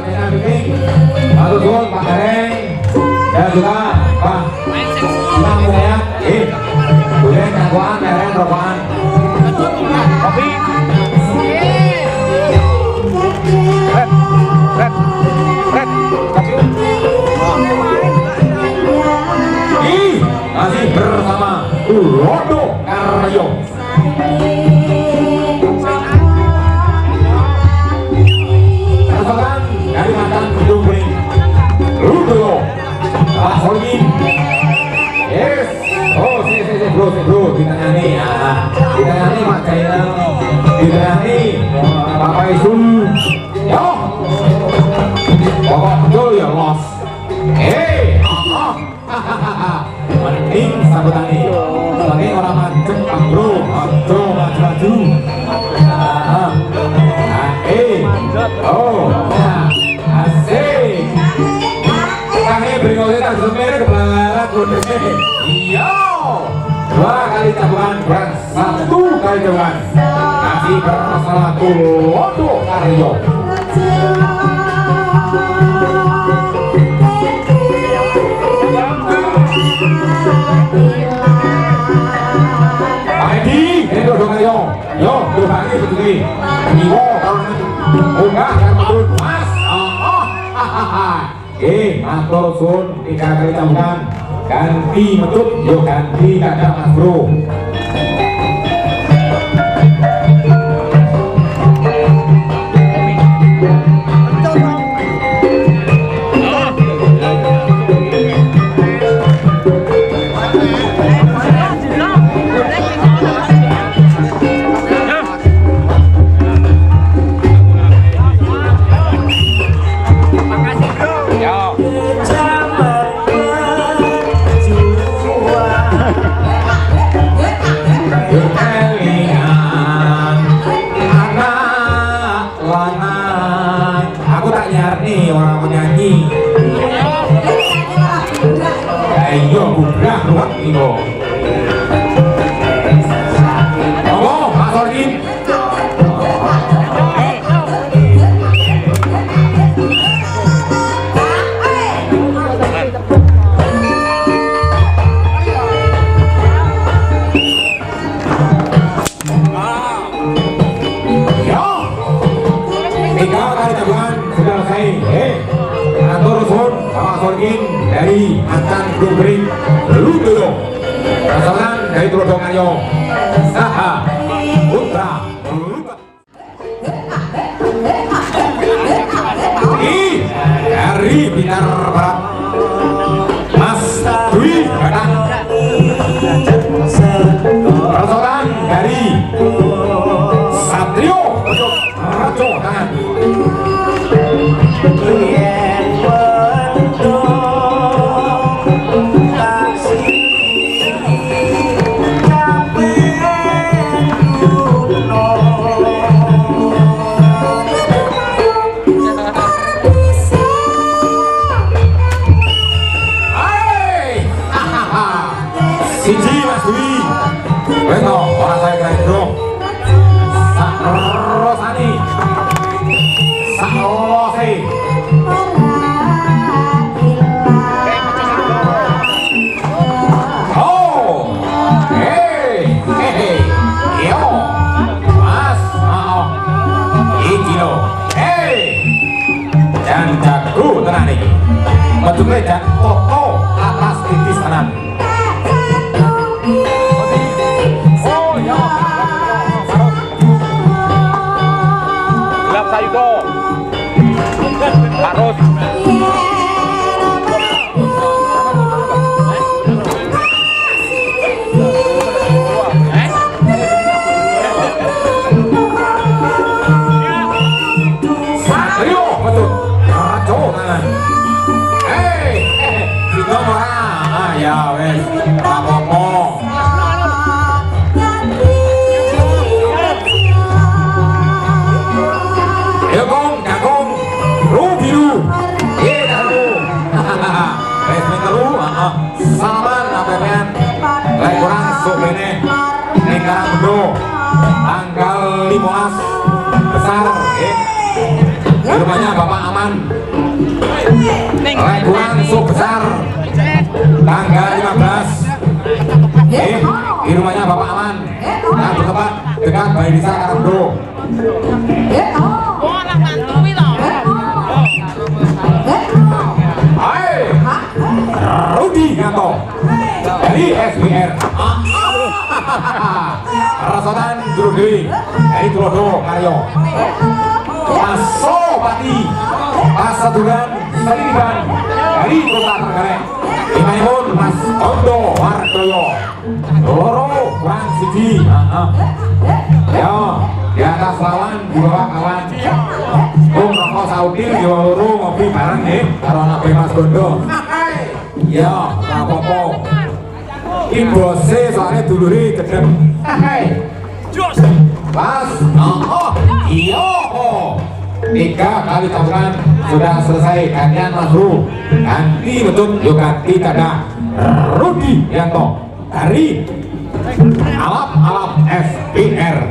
Desa Bimbing, Pak Dusun, Pak Gareng, dan juga Pak Imam Mulia, boleh jangkauan, mereng, rokokan. Kopi. Red, kopi. Masih bersama Ulodo Karyo. Rasakan dari mantan Gunung Bening Ulodo Pak Holmin. Yes. Oh, bro, ditangani ya. Ditangani Pak Jainal. Ditangani Pak Faisul. Yo. Bapak betul ya, Los. Mending sabutani sebagai orang macem Pak Bro, maju. Asik. Kami berikutnya tak semere kebelaran kudusnya. Iya. 2 kali campuran dan 1 kali campuran. Masih bermasalah Ulodo Karyo. Itu dong ayo, yo, tuh lagi begini, niwo, enggak, kan betul, mas, matur sun, 3 kali campuran, ganti metut, yo ganti kakak mas bro. Orang menyanyi ayo bubrah ruang ini ngomong Pak Sorgin dari mantan Gubri Ludodo Rasakan dari Ulodo Karyo Saha Putra dari Binar Barat Mas Dwi Badang Rasakan dari Satrio Rajo Tangan Siji Mas Dwi, wes no, orang saya keren bro. Sak rosani, sak rose. Oh, yo, Mas, iki lo, dan jago tenang nih, bentuknya dan foto atas titis kanan. Harus Satrio betul Rajo Tangan kita marah ya wes apa-apa ya kong kakong biru salaman sampeyan lek kurang sok bene ning Karangdo tanggal 15 besar rumahnya Bapak Aman. Leguan Sub Besar tanggal 15. Di rumahnya Bapak Aman. Nah, bertempat dekat Balai Desa Karangdo. Hai, Rudi Ganto dari SBR. Rasotan Jurudwi dari Tulodo Karyo. Paso Pati Pasaduran Saliban dari Kota Trenggalek. Imanipun Mas Ondo Wardoyo Loro Kurang Siji. Ya, di atas lawan di bawah kawan. Rokok sautil di bawah loro ngopi bareng nih karo anak Mas Gondo. Ya, apa-apa. Ibose soalnya duluri gedem. Pas, iya, 3 kali taburan sudah selesai. Gantian Mas Ru, ganti betul yuk ganti kada Rudi Yanto dari Alap SPR.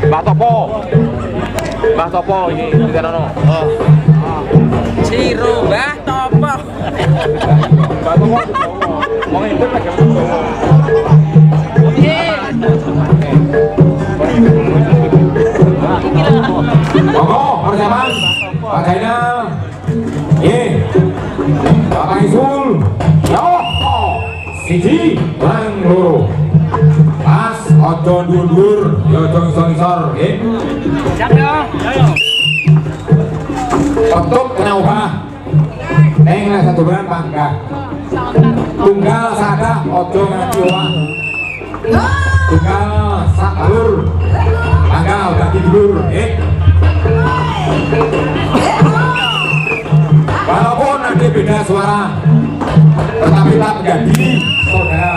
Mbah Topo ini kita nono. Ciru Mbah Topo. Mbah Topo mau ngikut lagi. Monggo persiapan Pak Jainal. Bapak Isul. Yo. Siji kurang loro. Pas ojo ndur-ndur, yo ojo ngisor-ngisor, nggih. Siap yo. Ayo. Untuk kena ubah. Neng satu bulan pangkah. Tunggal sadah ojo nganti owah. Tunggal sakalur. Tanggal ganti dulur, nggih. Walaupun ada beda suara, tetapi tak menjadi saudara.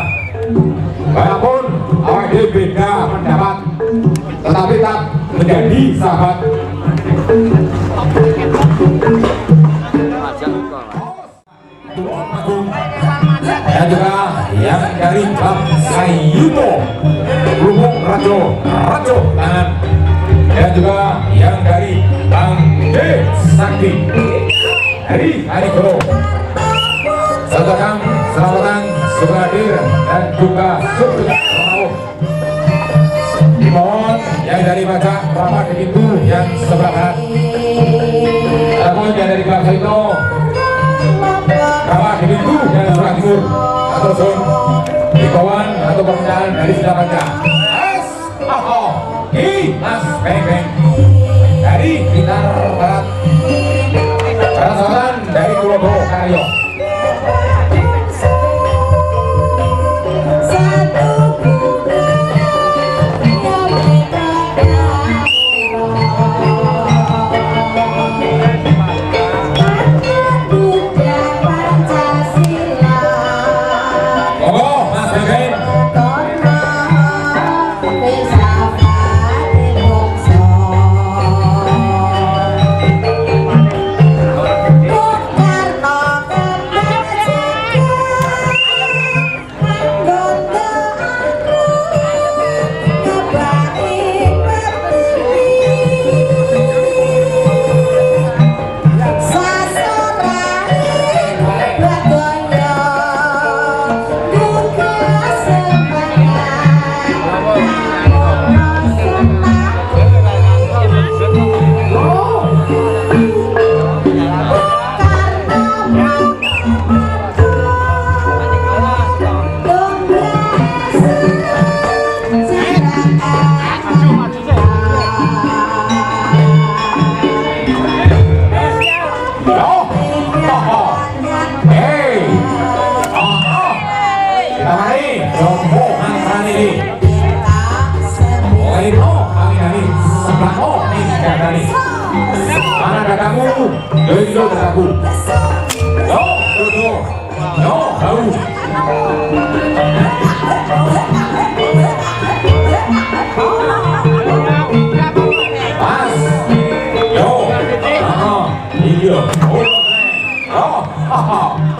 Walaupun ada beda pendapat, tetapi tak menjadi sahabat. Dan juga yang dari Bang Sayuto Lumung Rajo Tangan. Dan juga yang dari Bang D Sakti dari Harigoro. Saudara selamatan Sukadir dan juga Sukses dimohon yang dari Bajak Rapat di pintu yang sebelah kanan. Namun yang dari Bang Sayuto Rapat di pintu yang sebelah timur atau zon himbauan atau permintaan dari sebelah baca. Mas Beng dari Blitar Barat. Rasotan dari Tulodo Karyo. Mana dadamu? Yo dadaku. Yo, bau. Pas. Yo. Iya.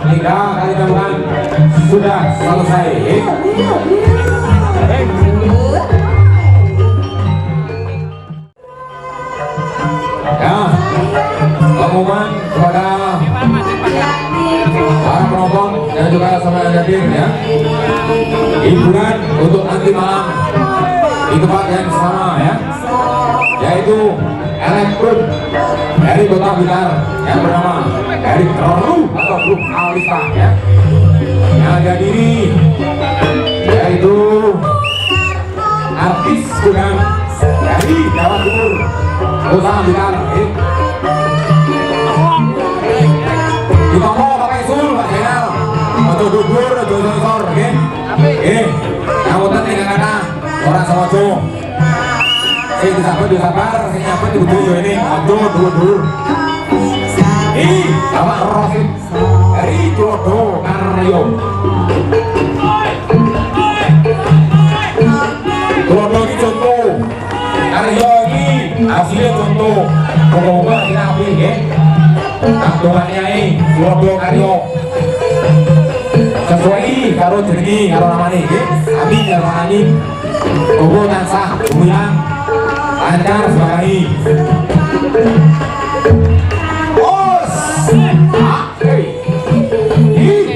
Tiga kali tembakan sudah selesai. pengumuman kepada para penonton dan juga sama yang hadir ya. Hiburan untuk nanti malam di tempat yang sama ya, yaitu elektron dari Kota Blitar yang bernama dari Teru atau Grup Alista ya. Yang dihadiri yaitu artis gudang dari Jawa Timur Kota Blitar. Ditompo pakai sul Pak Jenal, untuk gugur, untuk sensor, oke? Ngapunten nih kata orang Sawojo. Saya disabar, saya nyapa di ujung ini, dulu. Bapak Rosid dari Jodoh Karyo. Jodoh ini contoh, Karyo ini hasilnya contoh. Moga-moga kita api ya. Kantongannya ini Jodoh Karyo. Sesuai karo jenengi karo namanya ya. Amin ya rohani. Moga tansah gemilang lancar sebagai Os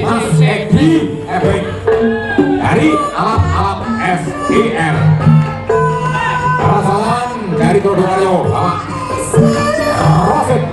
Mas Eki Efek dari alat-alat SIR. Perasaan dari Jodoh Karyo Bapak Rosid.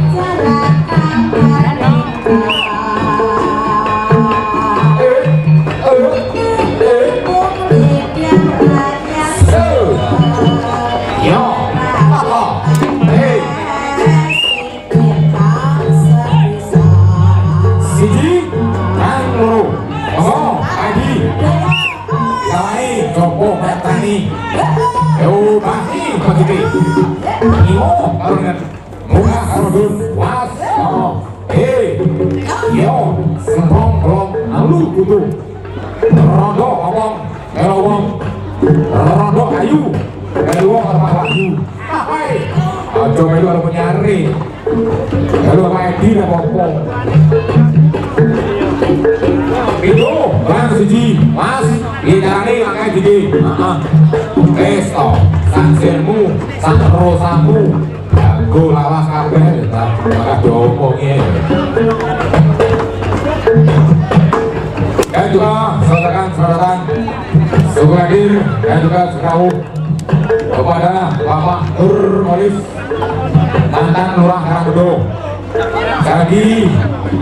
Rondo omong, elowong, rondo ayu, elowong orang laju. Ajo melu orang penyari, melu apa edi dan popong. Itu bang siji, mas, bicarane makai gigi. Resto, sansirmu, sanrosamu, jago lawas kabeh, maka diomongnya. Dan juga saudarakan suku hadir dan juga sekau kepada Bapak Nur Molis mantan Lurah Karangbedo. Jadi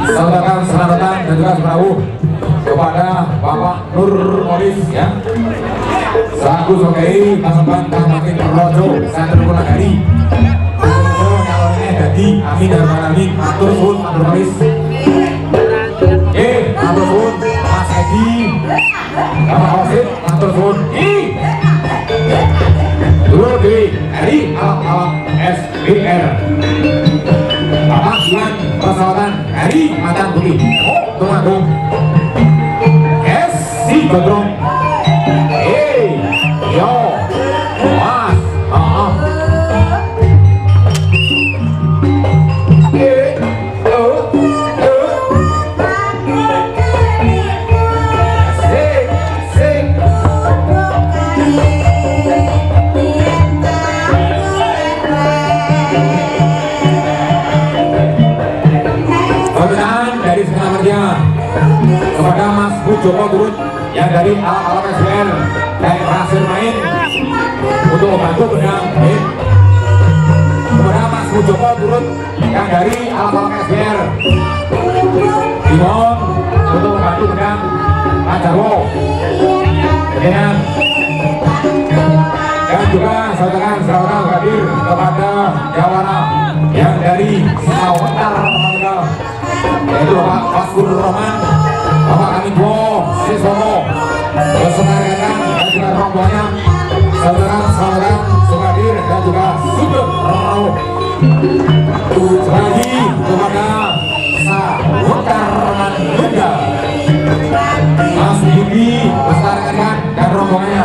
saudarakan dan juga sekau kepada Bapak Nur Molis ya, selaku Sokai Pasemban Kamakin Perlojo Santri Punagari. Nyalonnya jadi amin dan amin. Matur suwun Matur Molis. Matur suwun Mas Edi, Bapak Rosid, matur suwun. Dulu dari alat-alat SBR. Bapak Iwan Persalatan dari Macan Putih. Tumanggung. Si Godrong. Yo, Mas, kepada Mas Joko turut yang dari alat-alat SBR dari hasil main untuk membantu pedang. Kepada Mas Joko turut yang dari alat-alat SBR dimohon untuk membantu pedang Pak Jarwo. Dan juga saudara hadir kepada Jawara yang dari Sawentar yaitu Bapak Faskur Roman, Bapak Kamindwo Sisono beserta rekan dan juga rombongannya, saudara Sukadir dan juga Sugeng Rauh. Selagi kepada Sawentar Roman Bunda, Mas Yudi beserta rekan dan rombongannya.